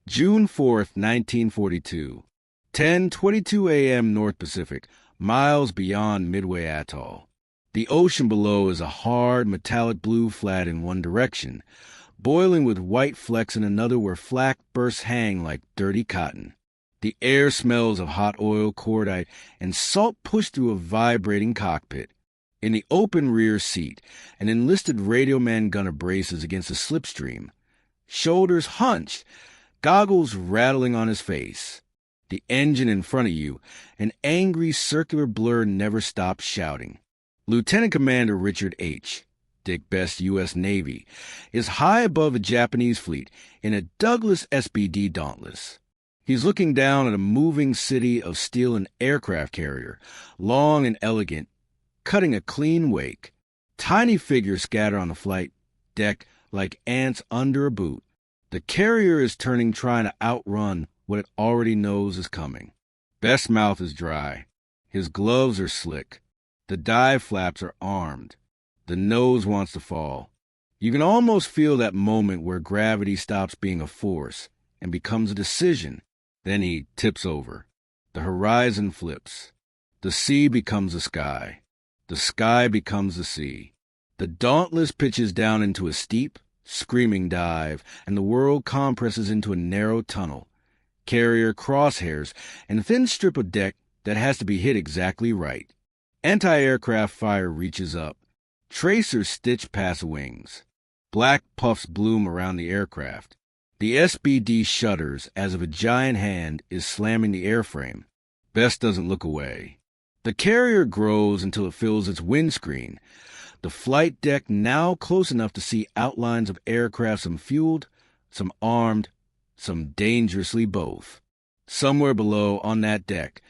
June 4th, 1942. 10:22 a.m. North Pacific, miles beyond Midway Atoll. The ocean below is a hard, metallic blue flat in one direction, boiling with white flecks in another where flak bursts hang like dirty cotton. The air smells of hot oil, cordite, and salt pushed through a vibrating cockpit. In the open rear seat, an enlisted radio man gunner braces against a slipstream, shoulders hunched, goggles rattling on his face. The engine in front of you, an angry circular blur, never stops shouting. Lieutenant Commander Richard H., Dick Best, U.S. Navy, is high above a Japanese fleet in a Douglas SBD Dauntless. He's looking down at a moving city of steel and aircraft carrier, long and elegant, cutting a clean wake. Tiny figures scatter on the flight deck like ants under a boot. The carrier is turning, trying to outrun what it already knows is coming. Best's mouth is dry. His gloves are slick. The dive flaps are armed. The nose wants to fall. You can almost feel that moment where gravity stops being a force and becomes a decision. Then he tips over. The horizon flips. The sea becomes the sky. The sky becomes the sea. The Dauntless pitches down into a steep, screaming dive, and the world compresses into a narrow tunnel, carrier crosshairs, and a thin strip of deck that has to be hit exactly right. Anti-aircraft fire reaches up. Tracers stitch past wings. Black puffs bloom around the aircraft. The SBD shudders as if a giant hand is slamming the airframe. Best doesn't look away. The carrier grows until it fills its windscreen. The flight deck now close enough to see outlines of aircraft, some fueled, some armed, some dangerously both. Somewhere below on that deck,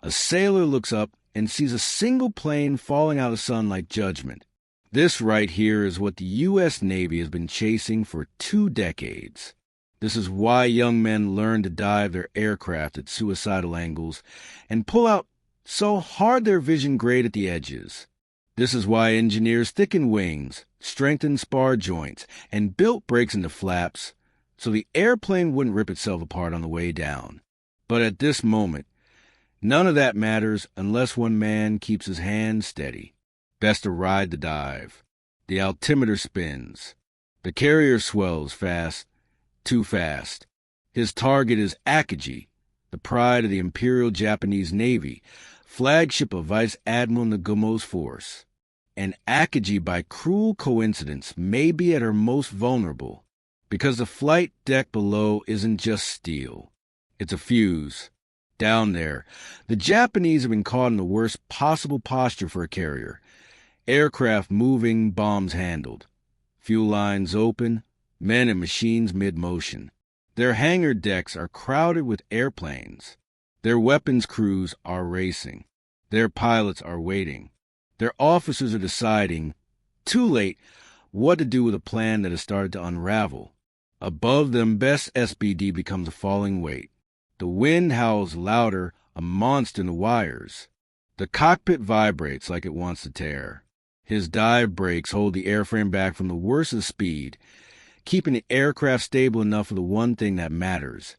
a sailor looks up and sees a single plane falling out of the sun like judgment. This right here is what the U.S. Navy has been chasing for 2 decades. This is why young men learn to dive their aircraft at suicidal angles and pull out so hard their vision grayed at the edges. This is why engineers thicken wings, strengthen spar joints, and built brakes into flaps so the airplane wouldn't rip itself apart on the way down. But at this moment, none of that matters unless one man keeps his hand steady. Best to ride the dive. The altimeter spins. The carrier swells fast, too fast. His target is Akagi, the pride of the Imperial Japanese Navy, flagship of Vice Admiral Nagumo's force. And Akagi, by cruel coincidence, may be at her most vulnerable, because the flight deck below isn't just steel. It's a fuse. Down there, the Japanese have been caught in the worst possible posture for a carrier. Aircraft moving, bombs handled. Fuel lines open, men and machines mid-motion. Their hangar decks are crowded with airplanes. Their weapons crews are racing. Their pilots are waiting. Their officers are deciding, too late, what to do with a plan that has started to unravel. Above them, Best SBD becomes a falling weight. The wind howls louder, a monster in the wires. The cockpit vibrates like it wants to tear. His dive brakes hold the airframe back from the worst of speed, keeping the aircraft stable enough for the one thing that matters: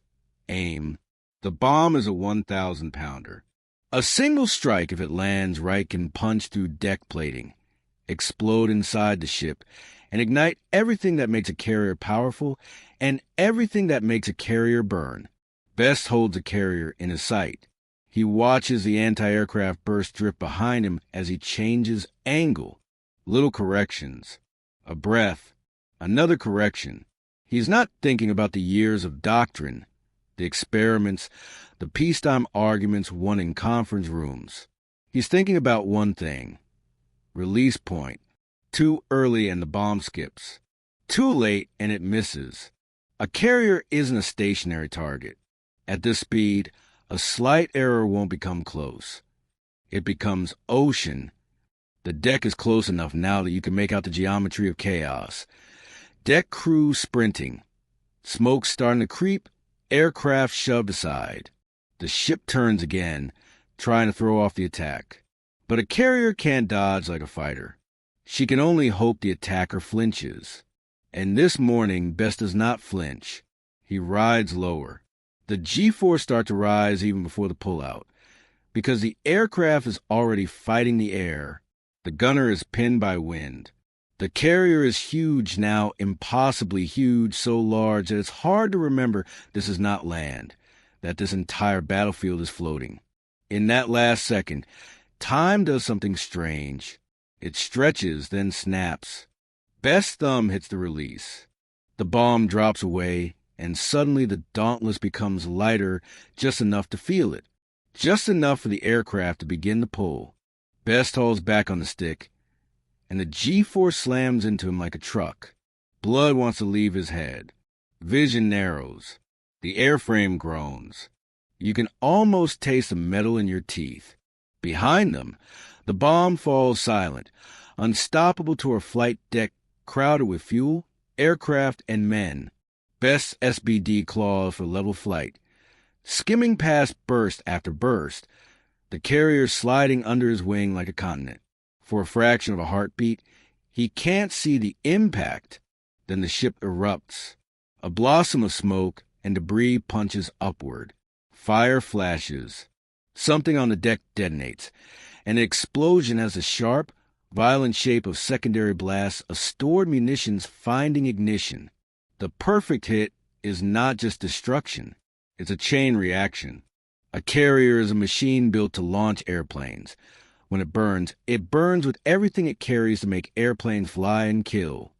aim. The bomb is a 1,000-pounder. A single strike, if it lands right, can punch through deck plating, explode inside the ship, and ignite everything that makes a carrier powerful and everything that makes a carrier burn. Best holds a carrier in his sight. He watches the anti-aircraft burst drift behind him as he changes angle. Little corrections. A breath. Another correction. He's not thinking about the years of Doctrine, the experiments, the peacetime arguments won in conference rooms. He's thinking about one thing. Release point. Too early and the bomb skips. Too late and it misses. A carrier isn't a stationary target. At this speed, a slight error won't become close. It becomes ocean. The deck is close enough now that you can make out the geometry of chaos. Deck crew sprinting. Smoke starting to creep, aircraft shoved aside. The ship turns again, trying to throw off the attack. But a carrier can't dodge like a fighter. She can only hope the attacker flinches. And this morning, Best does not flinch. He rides lower. The G-force starts to rise even before the pullout. Because the aircraft is already fighting the air, the gunner is pinned by wind. The carrier is huge now, impossibly huge, so large that it's hard to remember this is not land, that this entire battlefield is floating. In that last second, time does something strange. It stretches, then snaps. Best's thumb hits the release. The bomb drops away, and suddenly the Dauntless becomes lighter, just enough to feel it. Just enough for the aircraft to begin to pull. Best hauls back on the stick, and the G-force slams into him like a truck. Blood wants to leave his head. Vision narrows. The airframe groans. You can almost taste the metal in your teeth. Behind them, the bomb falls silent, unstoppable to a flight deck crowded with fuel, aircraft, and men. Best's SBD claws for level flight. Skimming past burst after burst, the carrier sliding under his wing like a continent. For a fraction of a heartbeat, he can't see the impact. Then the ship erupts. A blossom of smoke and debris punches upward. Fire flashes. Something on the deck detonates. An explosion has the sharp, violent shape of secondary blasts of stored munitions finding ignition. The perfect hit is not just destruction. It's a chain reaction. A carrier is a machine built to launch airplanes. When it burns with everything it carries to make airplanes fly and kill.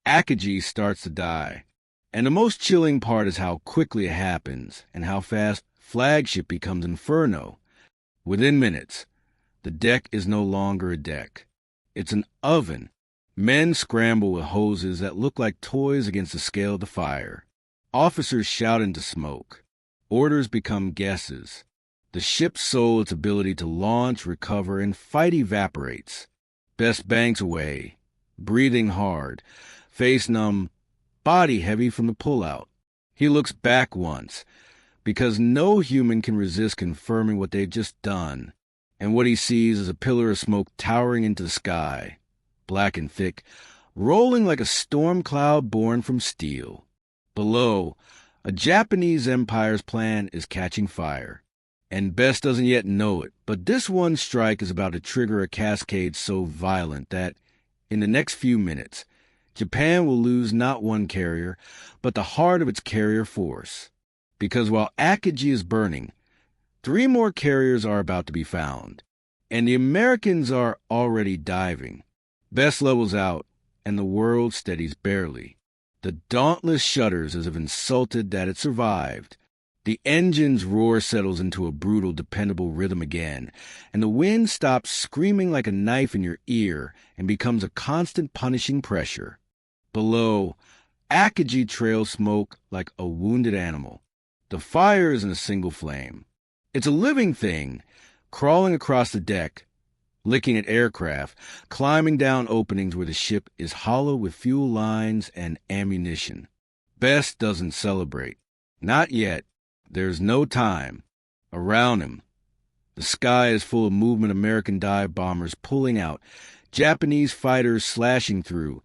Akagi starts to die. And the most chilling part is how quickly it happens and how fast Flagship becomes Inferno. Within minutes, the deck is no longer a deck. It's an oven. Men scramble with hoses that look like toys against the scale of the fire. Officers shout into smoke. Orders become guesses. The ship's soul, its ability to launch, recover, and fight evaporates. Best banks away, breathing hard, face numb, body heavy from the pullout. He looks back once, because no human can resist confirming what they've just done. And what he sees is a pillar of smoke towering into the sky, black and thick, rolling like a storm cloud born from steel. Below, a Japanese empire's plan is catching fire. And Best doesn't yet know it, but this one strike is about to trigger a cascade so violent that, in the next few minutes, Japan will lose not one carrier, but the heart of its carrier force. Because while Akagi is burning, 3 more carriers are about to be found, and the Americans are already diving. Best levels out, and the world steadies barely. The Dauntless shudders as if insulted that it survived. The engine's roar settles into a brutal, dependable rhythm again, and the wind stops screaming like a knife in your ear and becomes a constant punishing pressure. Below, Akagi trails smoke like a wounded animal. The fire isn't a single flame. It's a living thing, crawling across the deck, licking at aircraft, climbing down openings where the ship is hollow with fuel lines and ammunition. Best doesn't celebrate. Not yet. There's no time. Around him, the sky is full of movement. American dive bombers pulling out, Japanese fighters slashing through,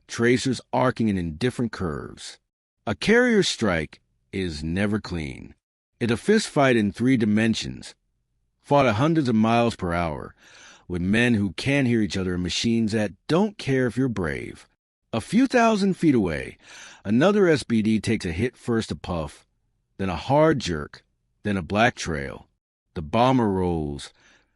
tracers arcing in indifferent curves. A carrier strike is never clean. It's a fist fight in 3 dimensions, fought at hundreds of miles per hour, with men who can't hear each other and machines that don't care if you're brave. A few thousand feet away, another SBD takes a hit, first a puff, then a hard jerk, then a black trail. The bomber rolls,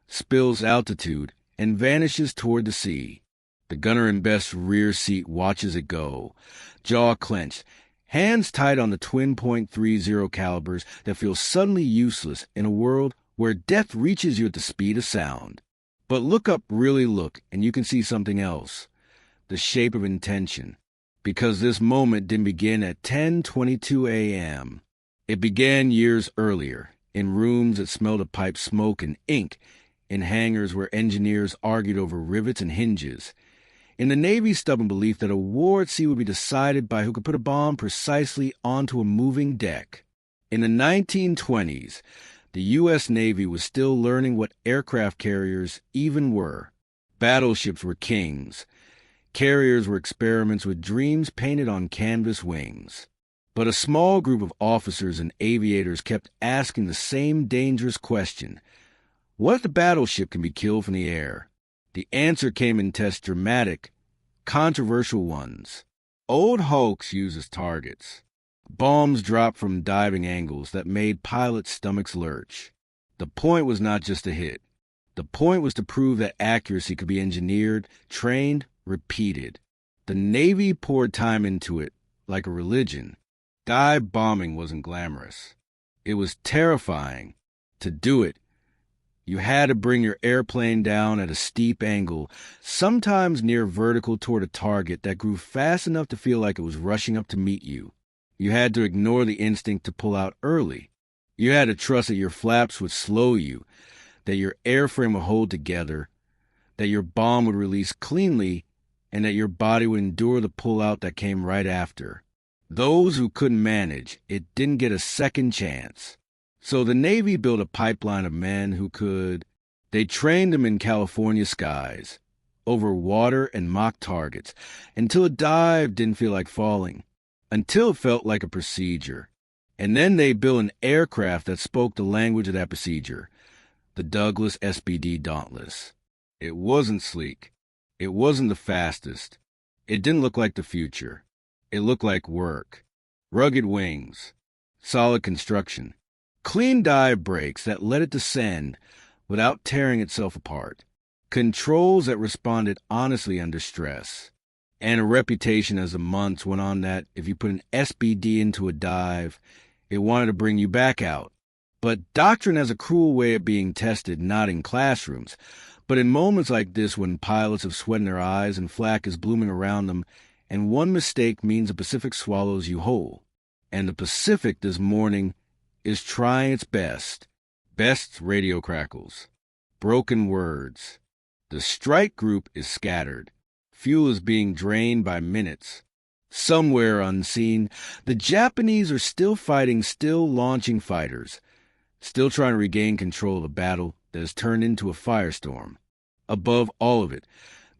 spills altitude, and vanishes toward the sea. The gunner in Best's rear seat watches it go, jaw clenched, hands tight on the twin .30 calibers that feel suddenly useless in a world where death reaches you at the speed of sound. But look up, really look, and you can see something else. The shape of intention. Because this moment didn't begin at 10:22 a.m. It began years earlier, in rooms that smelled of pipe smoke and ink, in hangars where engineers argued over rivets and hinges, in the Navy's stubborn belief that a war at sea would be decided by who could put a bomb precisely onto a moving deck. In the 1920s, the U.S. Navy was still learning what aircraft carriers even were. Battleships were kings. Carriers were experiments with dreams painted on canvas wings. But a small group of officers and aviators kept asking the same dangerous question. What if the battleship can be killed from the air? The answer came in tests dramatic, controversial ones. Old hulks used as targets. Bombs dropped from diving angles that made pilots' stomachs lurch. The point was not just a hit. The point was to prove that accuracy could be engineered, trained, repeated. The Navy poured time into it, like a religion. Dive bombing wasn't glamorous. It was terrifying. To do it, you had to bring your airplane down at a steep angle, sometimes near vertical toward a target that grew fast enough to feel like it was rushing up to meet you. You had to ignore the instinct to pull out early. You had to trust that your flaps would slow you, that your airframe would hold together, that your bomb would release cleanly, and that your body would endure the pullout that came right after. Those who couldn't manage it didn't get a second chance. So the Navy built a pipeline of men who could. They trained them in California skies, over water and mock targets, until a dive didn't feel like falling, until it felt like a procedure. And then they built an aircraft that spoke the language of that procedure, the Douglas SBD Dauntless. It wasn't sleek. It wasn't the fastest. It didn't look like the future. It looked like work. Rugged wings, solid construction, clean dive brakes that let it descend without tearing itself apart, controls that responded honestly under stress, and a reputation as the months went on that if you put an SBD into a dive, it wanted to bring you back out. But Doctrine has a cruel way of being tested not in classrooms, but in moments like this when pilots have sweat in their eyes and flak is blooming around them, and one mistake means the Pacific swallows you whole. And the Pacific this morning is trying its best. Best radio crackles. Broken words. The strike group is scattered. Fuel is being drained by minutes. Somewhere unseen, the Japanese are still fighting, still launching fighters, still trying to regain control of a battle that has turned into a firestorm. Above all of it,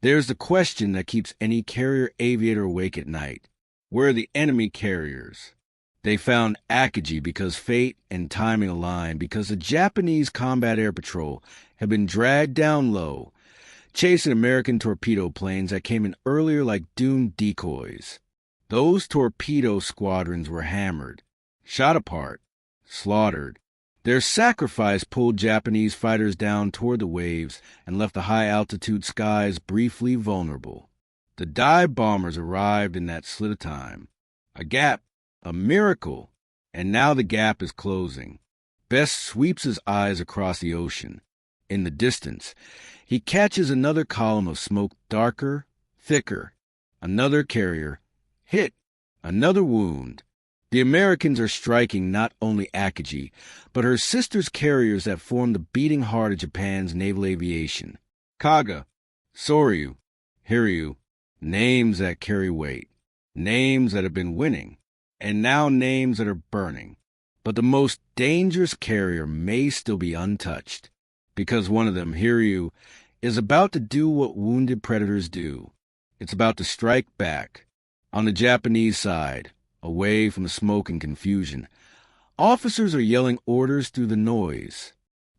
there's the question that keeps any carrier aviator awake at night. Where are the enemy carriers? They found Akagi because fate and timing aligned, because the Japanese Combat Air Patrol had been dragged down low, chasing American torpedo planes that came in earlier like doomed decoys. Those torpedo squadrons were hammered, shot apart, slaughtered. Their sacrifice pulled Japanese fighters down toward the waves and left the high-altitude skies briefly vulnerable. The dive bombers arrived in that slit of time. A gap, a miracle, and now the gap is closing. Best sweeps his eyes across the ocean. In the distance, he catches another column of smoke, darker, thicker. Another carrier, hit, another wound. The Americans are striking not only Akagi, but her sister's carriers that form the beating heart of Japan's naval aviation. Kaga, Soryu, Hiryū, names that carry weight, names that have been winning, and now names that are burning. But the most dangerous carrier may still be untouched, because one of them, Hiryū, is about to do what wounded predators do. It's about to strike back. On the Japanese side, away from the smoke and confusion, officers are yelling orders through the noise.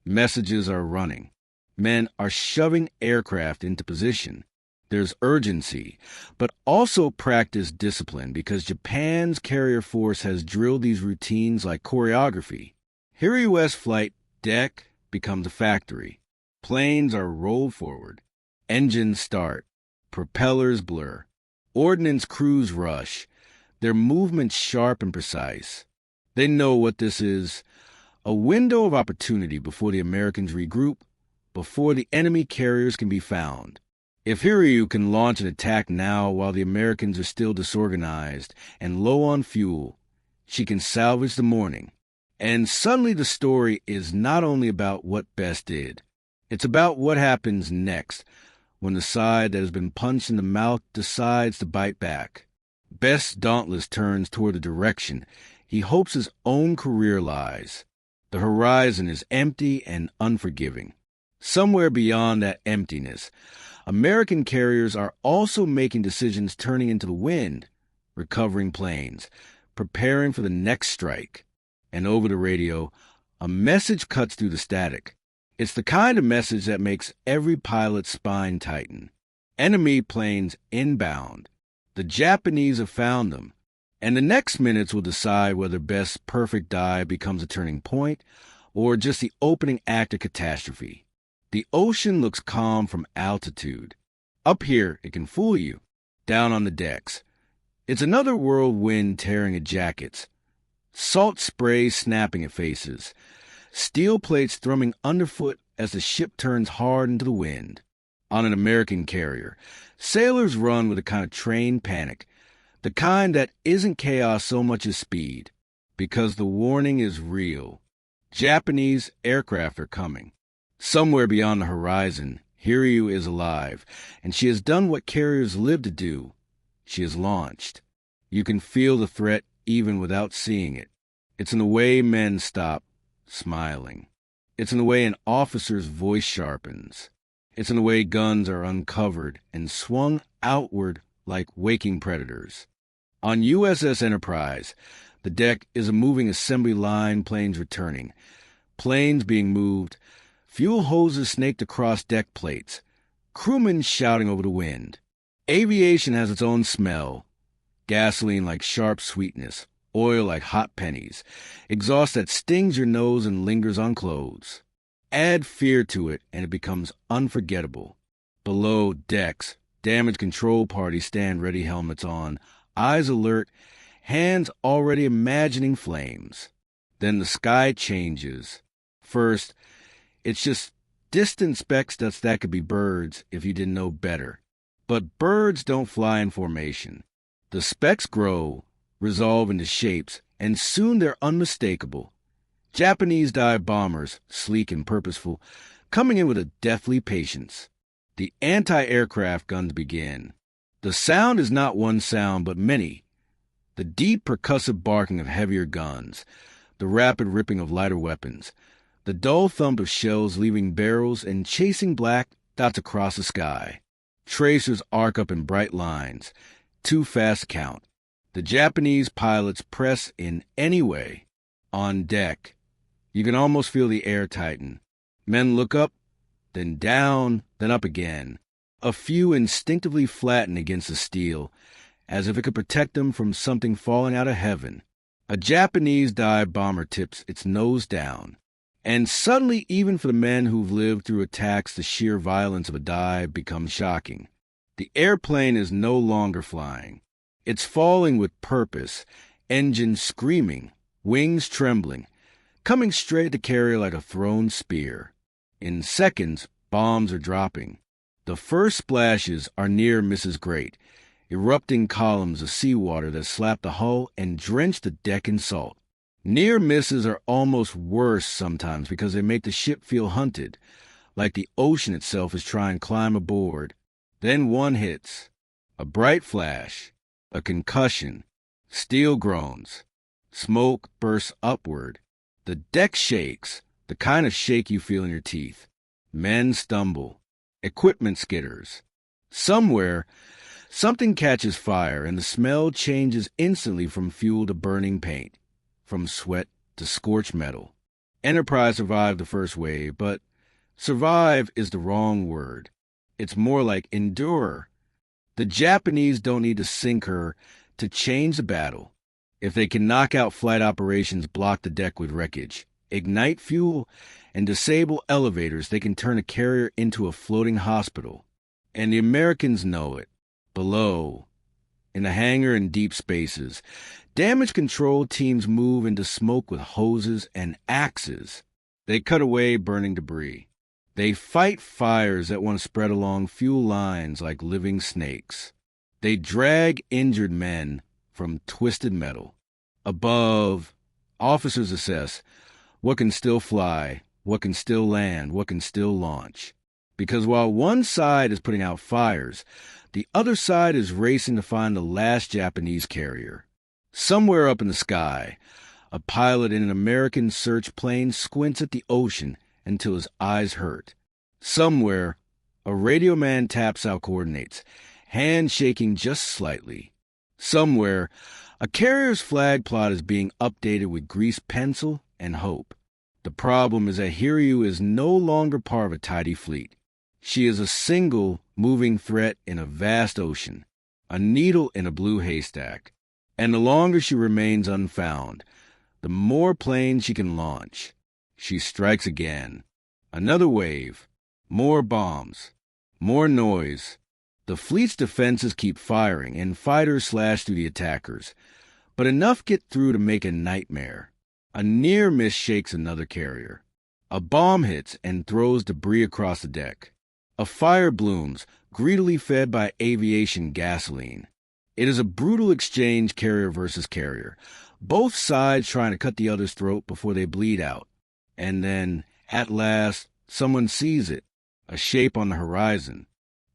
Messages are running. Men are shoving aircraft into position. There's urgency, but also practice discipline because Japan's carrier force has drilled these routines like choreography. Hiryū's flight deck becomes a factory. Planes are rolled forward. Engines start. Propellers blur. Ordnance crews rush. Their movements sharp and precise. They know what this is. A window of opportunity before the Americans regroup, before the enemy carriers can be found. If Hiryū can launch an attack now while the Americans are still disorganized and low on fuel, she can salvage the morning. And suddenly the story is not only about what Bess did. It's about what happens next when the side that has been punched in the mouth decides to bite back. Bess Dauntless turns toward the direction he hopes his own career lies. The horizon is empty and unforgiving. Somewhere beyond that emptiness, American carriers are also making decisions turning into the wind, recovering planes, preparing for the next strike. And over the radio, a message cuts through the static. It's the kind of message that makes every pilot's spine tighten. Enemy planes inbound. The Japanese have found them. And the next minutes will decide whether Best's perfect dive becomes a turning point or just the opening act of catastrophe. The ocean looks calm from altitude. Up here, it can fool you. Down on the decks, it's another whirlwind tearing at jackets. Salt spray snapping at faces. Steel plates thrumming underfoot as the ship turns hard into the wind. On an American carrier, sailors run with a kind of trained panic, the kind that isn't chaos so much as speed, because the warning is real. Japanese aircraft are coming. Somewhere beyond the horizon, Hiryū is alive, and she has done what carriers live to do. She has launched. You can feel the threat even without seeing it. It's in the way men stop smiling. It's in the way an officer's voice sharpens. It's in the way guns are uncovered and swung outward like waking predators. On USS Enterprise, the deck is a moving assembly line, planes returning. Planes being moved, fuel hoses snaked across deck plates, crewmen shouting over the wind. Aviation has its own smell. Gasoline like sharp sweetness, oil like hot pennies, exhaust that stings your nose and lingers on clothes. Add fear to it and it becomes unforgettable. Below decks, damage control parties stand ready, helmets on, eyes alert, hands already imagining flames. Then the sky changes. First, it's just distant specks that could be birds if you didn't know better. But birds don't fly in formation. The specks grow, resolve into shapes, and soon they're unmistakable. Japanese dive bombers, sleek and purposeful, coming in with a deathly patience. The anti-aircraft guns begin. The sound is not one sound, but many. The deep percussive barking of heavier guns, the rapid ripping of lighter weapons, the dull thump of shells leaving barrels and chasing black dots across the sky. Tracers arc up in bright lines, too fast to count. The Japanese pilots press in any way. On deck, you can almost feel the air tighten. Men look up, then down, then up again. A few instinctively flatten against the steel, as if it could protect them from something falling out of heaven. A Japanese dive bomber tips its nose down. And suddenly, even for the men who've lived through attacks, the sheer violence of a dive becomes shocking. The airplane is no longer flying. It's falling with purpose, engines screaming, wings trembling, coming straight at the carrier like a thrown spear. In seconds, bombs are dropping. The first splashes are near misses great, erupting columns of seawater that slap the hull and drench the deck in salt. Near misses are almost worse sometimes because they make the ship feel hunted, like the ocean itself is trying to climb aboard. Then one hits. A bright flash, a concussion, steel groans. Smoke bursts upward. The deck shakes, the kind of shake you feel in your teeth. Men stumble. Equipment skitters. Somewhere, something catches fire and the smell changes instantly from fuel to burning paint, from sweat to scorched metal. Enterprise survived the first wave, but survive is the wrong word. It's more like endure. The Japanese don't need to sink her to change the battle. If they can knock out flight operations, block the deck with wreckage, ignite fuel, and disable elevators, they can turn a carrier into a floating hospital. And the Americans know it. Below, in the hangar and deep spaces, damage control teams move into smoke with hoses and axes. They cut away burning debris. They fight fires that want to spread along fuel lines like living snakes. They drag injured men from twisted metal. Above, officers assess what can still fly, what can still land, what can still launch. Because while one side is putting out fires, the other side is racing to find the last Japanese carrier. Somewhere up in the sky, a pilot in an American search plane squints at the ocean until his eyes hurt. Somewhere, a radio man taps out coordinates, hand shaking just slightly. Somewhere, A carrier's flag plot is being updated with greased pencil and hope. The problem is that Hiryū is no longer part of a tidy fleet. She is a single moving threat in a vast ocean, a needle in a blue haystack. And the longer she remains unfound, the more planes she can launch. She strikes again. Another wave. More bombs. More noise. The fleet's defenses keep firing, and fighters slash through the attackers. But enough get through to make a nightmare. A near miss shakes another carrier. A bomb hits and throws debris across the deck. A fire blooms, greedily fed by aviation gasoline. It is a brutal exchange, carrier versus carrier, both sides trying to cut the other's throat before they bleed out. And then, at last, someone sees it, a shape on the horizon,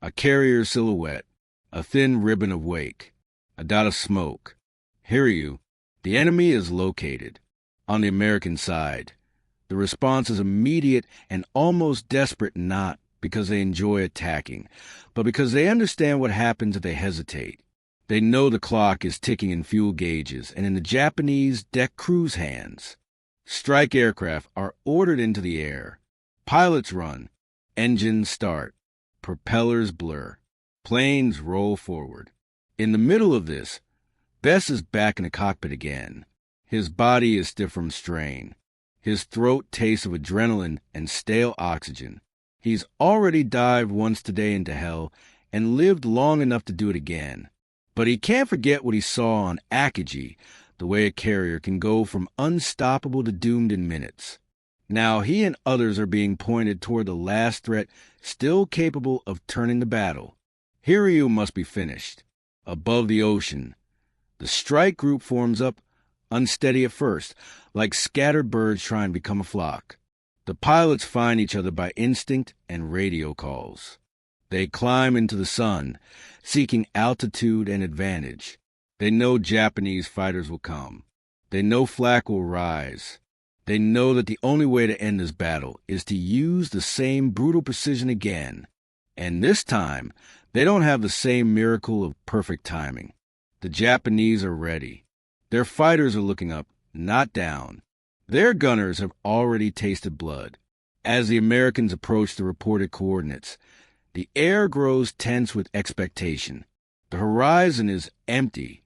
a carrier silhouette, a thin ribbon of wake, a dot of smoke. Hiryū, the enemy is located. On the American side, the response is immediate and almost desperate, not because they enjoy attacking, but because they understand what happens if they hesitate. They know the clock is ticking in fuel gauges and in the Japanese deck crew's hands. Strike aircraft are ordered into the air. Pilots run. Engines start. Propellers blur. Planes roll forward. In the middle of this, Bess is back in the cockpit again. His body is stiff from strain. His throat tastes of adrenaline and stale oxygen. He's already dived once today into hell and lived long enough to do it again. But he can't forget what he saw on Akagi, the way a carrier can go from unstoppable to doomed in minutes. Now he and others are being pointed toward the last threat still capable of turning the battle. Hiryū must be finished. Above the ocean, the strike group forms up, unsteady at first, like scattered birds trying to become a flock. The pilots find each other by instinct and radio calls. They climb into the sun, seeking altitude and advantage. They know Japanese fighters will come. They know flak will rise. They know that the only way to end this battle is to use the same brutal precision again. And this time, they don't have the same miracle of perfect timing. The Japanese are ready. Their fighters are looking up, not down. Their gunners have already tasted blood. As the Americans approach the reported coordinates, the air grows tense with expectation. The horizon is empty,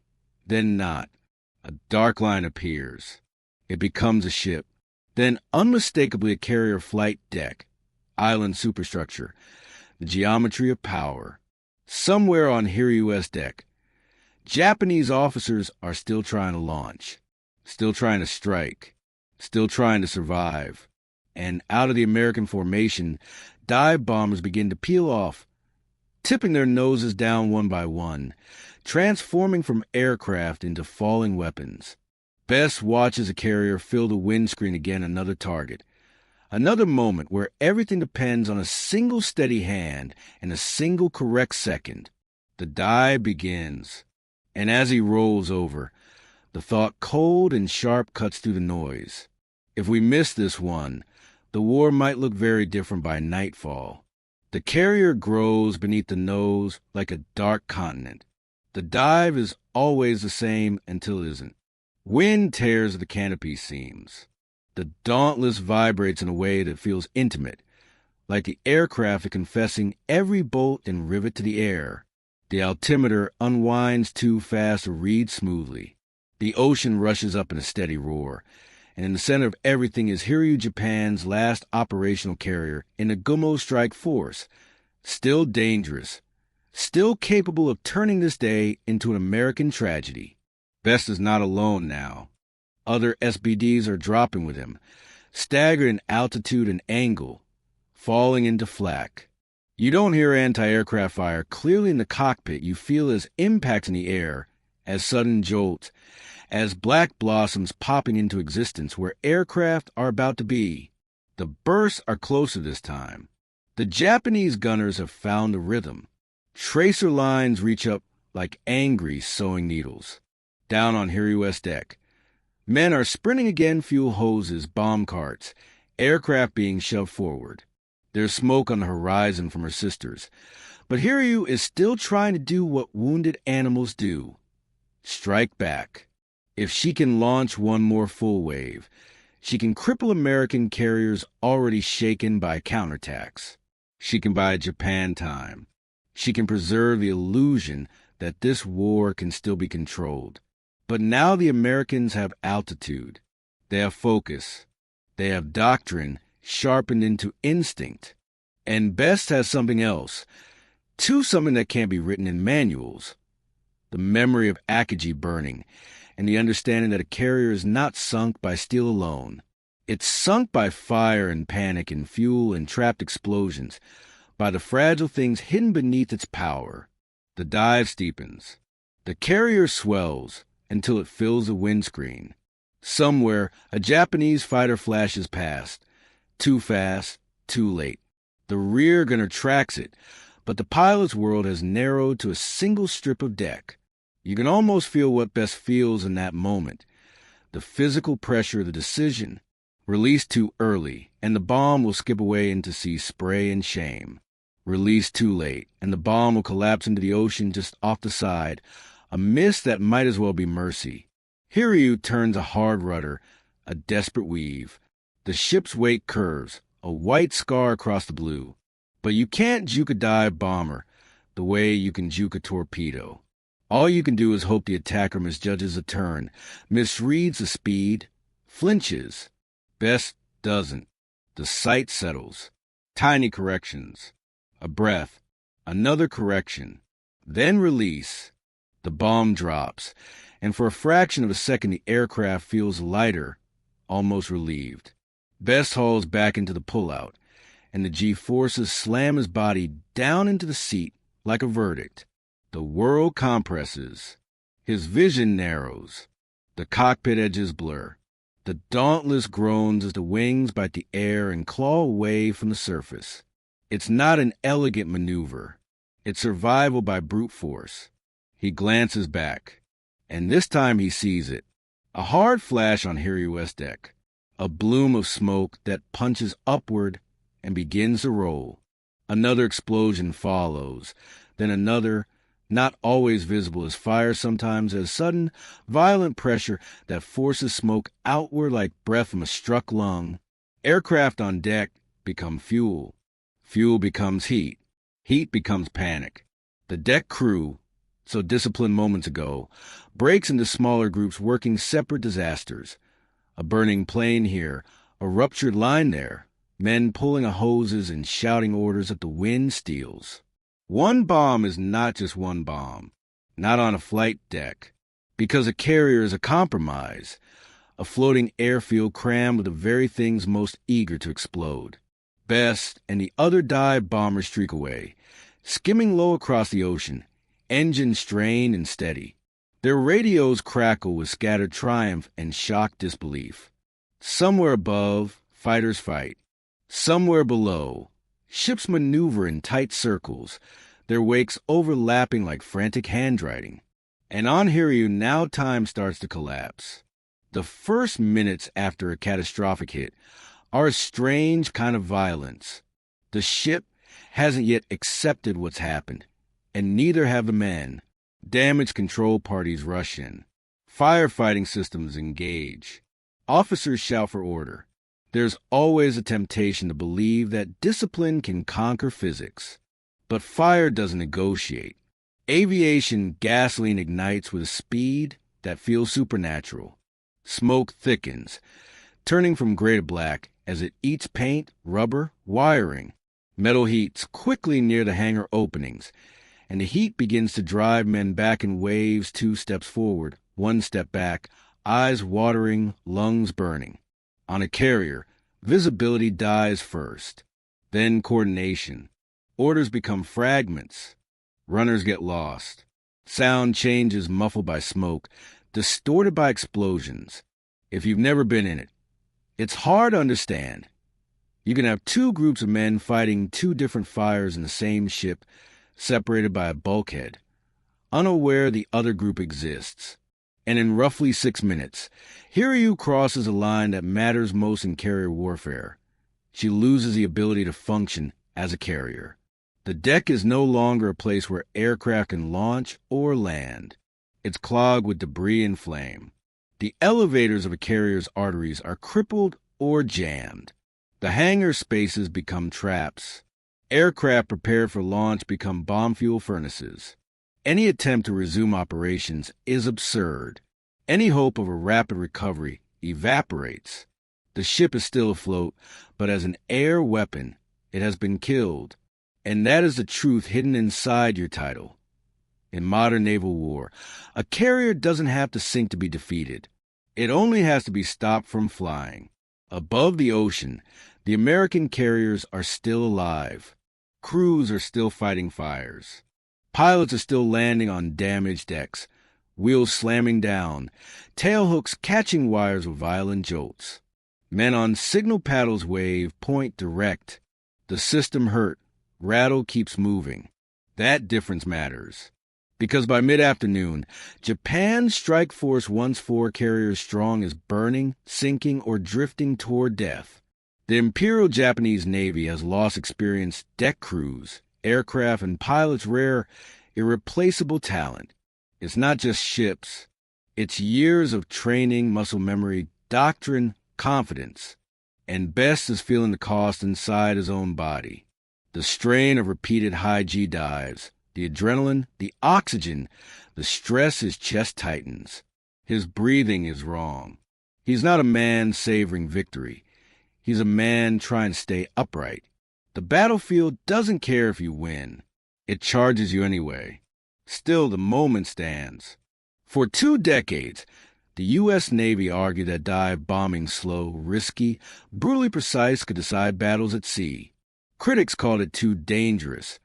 then not. A dark line appears. It becomes a ship, then unmistakably a carrier flight deck, island superstructure, the geometry of power. Somewhere on Hiryū's deck, Japanese officers are still trying to launch, still trying to strike, still trying to survive. And out of the American formation, dive bombers begin to peel off, tipping their noses down one by one, transforming from aircraft into falling weapons. Bess watches a carrier fill the windscreen again, another target. Another moment where everything depends on a single steady hand and a single correct second. The dive begins. And as he rolls over, the thought cold and sharp cuts through the noise. If we miss this one, the war might look very different by nightfall. The carrier grows beneath the nose like a dark continent. The dive is always the same until it isn't. Wind tears the canopy seams. The Dauntless vibrates in a way that feels intimate, like the aircraft are confessing every bolt and rivet to the air. The altimeter unwinds too fast to read smoothly. The ocean rushes up in a steady roar, and in the center of everything is Hiryū Japan's last operational carrier in the Gumo strike force, still dangerous, still capable of turning this day into an American tragedy. Bess is not alone now. Other SBDs are dropping with him, staggered in altitude and angle, falling into flak. You don't hear anti-aircraft fire clearly in the cockpit. You feel as impacts in the air, as sudden jolts, as black blossoms popping into existence where aircraft are about to be. The bursts are closer this time. The Japanese gunners have found the rhythm. Tracer lines reach up like angry sewing needles. Down on Hiryū's deck, men are sprinting again, fuel hoses, bomb carts, aircraft being shoved forward. There's smoke on the horizon from her sisters, but Hiryū is still trying to do what wounded animals do. Strike back. If she can launch one more full wave, she can cripple American carriers already shaken by counterattacks. She can buy Japan time. She can preserve the illusion that this war can still be controlled. But now the Americans have altitude. They have focus. They have doctrine sharpened into instinct. And Best has something else, something that can't be written in manuals. The memory of Akagi burning, and the understanding that a carrier is not sunk by steel alone. It's sunk by fire and panic and fuel and trapped explosions, by the fragile things hidden beneath its power. The dive steepens. The carrier swells until it fills the windscreen. Somewhere, a Japanese fighter flashes past. Too fast, too late. The rear gunner tracks it, but the pilot's world has narrowed to a single strip of deck. You can almost feel what Best feels in that moment. The physical pressure of the decision. Released too early, and the bomb will skip away into sea spray and shame. Released too late, and the bomb will collapse into the ocean just off the side, a miss that might as well be mercy. Hiryū turns a hard rudder, a desperate weave. The ship's wake curves, a white scar across the blue. But you can't juke a dive bomber the way you can juke a torpedo. All you can do is hope the attacker misjudges a turn, misreads the speed, flinches. Best doesn't. The sight settles. Tiny corrections. A breath. Another correction. Then release. The bomb drops, and for a fraction of a second the aircraft feels lighter, almost relieved. Best hauls back into the pullout, and the G-forces slam his body down into the seat like a verdict. The world compresses. His vision narrows. The cockpit edges blur. The Dauntless groans as the wings bite the air and claw away from the surface. It's not an elegant maneuver. It's survival by brute force. He glances back, and this time he sees it. A hard flash on Hiryū's deck. A bloom of smoke that punches upward and begins to roll. Another explosion follows, then another, not always visible as fire, sometimes as sudden, violent pressure that forces smoke outward like breath from a struck lung. Aircraft on deck become fuel. Fuel becomes heat. Heat becomes panic. The deck crew, so disciplined moments ago, breaks into smaller groups working separate disasters. A burning plane here, a ruptured line there, men pulling at hoses and shouting orders that the wind steals. One bomb is not just one bomb, not on a flight deck, because a carrier is a compromise, a floating airfield crammed with the very things most eager to explode. Best and the other dive bombers streak away, skimming low across the ocean, engines strained and steady. Their radios crackle with scattered triumph and shocked disbelief. Somewhere above, fighters fight. Somewhere below, ships maneuver in tight circles, their wakes overlapping like frantic handwriting. And on Hiryū now time starts to collapse. The first minutes after a catastrophic hit are a strange kind of violence. The ship hasn't yet accepted what's happened, and neither have the men. Damage control parties rush in. Firefighting systems engage. Officers shout for order. There's always a temptation to believe that discipline can conquer physics. But fire doesn't negotiate. Aviation gasoline ignites with a speed that feels supernatural. Smoke thickens, turning from gray to black as it eats paint, rubber, wiring. Metal heats quickly near the hangar openings, and the heat begins to drive men back in waves, 2 steps forward, 1 step back, eyes watering, lungs burning. On a carrier, visibility dies first, then coordination. Orders become fragments. Runners get lost. Sound changes muffled by smoke, distorted by explosions. If you've never been in it, it's hard to understand. You can have 2 groups of men fighting 2 different fires in the same ship, separated by a bulkhead, unaware the other group exists. And in roughly 6 minutes, Hiryū crosses a line that matters most in carrier warfare. She loses the ability to function as a carrier. The deck is no longer a place where aircraft can launch or land. It's clogged with debris and flame. The elevators of a carrier's arteries are crippled or jammed. The hangar spaces become traps. Aircraft prepared for launch become bomb fuel furnaces. Any attempt to resume operations is absurd. Any hope of a rapid recovery evaporates. The ship is still afloat, but as an air weapon, it has been killed. And that is the truth hidden inside your title. In modern naval war, a carrier doesn't have to sink to be defeated. It only has to be stopped from flying. Above the ocean, the American carriers are still alive. Crews are still fighting fires. Pilots are still landing on damaged decks, wheels slamming down, tailhooks catching wires with violent jolts. Men on signal paddles wave, point direct. The system hurt. Rattle keeps moving. That difference matters. Because by mid-afternoon, Japan's strike force, once 4 carriers strong, is burning, sinking, or drifting toward death. The Imperial Japanese Navy has lost experienced deck crews, aircraft, and pilots' rare, irreplaceable talent. It's not just ships. It's years of training, muscle memory, doctrine, confidence. And Best is feeling the cost inside his own body. The strain of repeated high-G dives, the adrenaline, the oxygen, the stress his chest tightens. His breathing is wrong. He's not a man savoring victory. He's a man trying to stay upright. The battlefield doesn't care if you win. It charges you anyway. Still, the moment stands. For 2 decades, the U.S. Navy argued that dive bombing slow, risky, brutally precise could decide battles at sea. Critics called it too dangerous,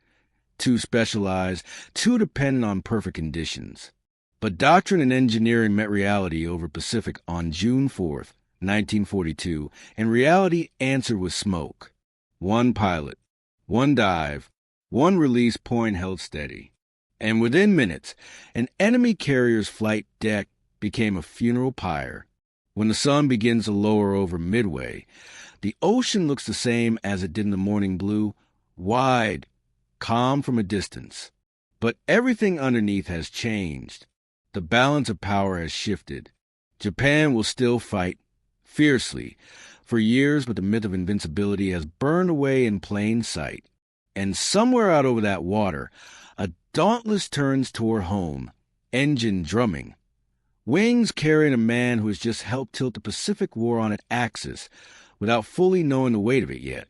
too specialized, too dependent on perfect conditions. But doctrine and engineering met reality over Pacific on June 4th, 1942, and reality answered with smoke. 1 pilot, 1 dive, 1 release point held steady. And within minutes, an enemy carrier's flight deck became a funeral pyre. When the sun begins to lower over Midway, the ocean looks the same as it did in the morning blue, wide, calm from a distance. But everything underneath has changed. The balance of power has shifted. Japan will still fight, fiercely, for years, but the myth of invincibility has burned away in plain sight. And somewhere out over that water, a Dauntless turns toward home, engine drumming. Wings carrying a man who has just helped tilt the Pacific War on its axis without fully knowing the weight of it yet.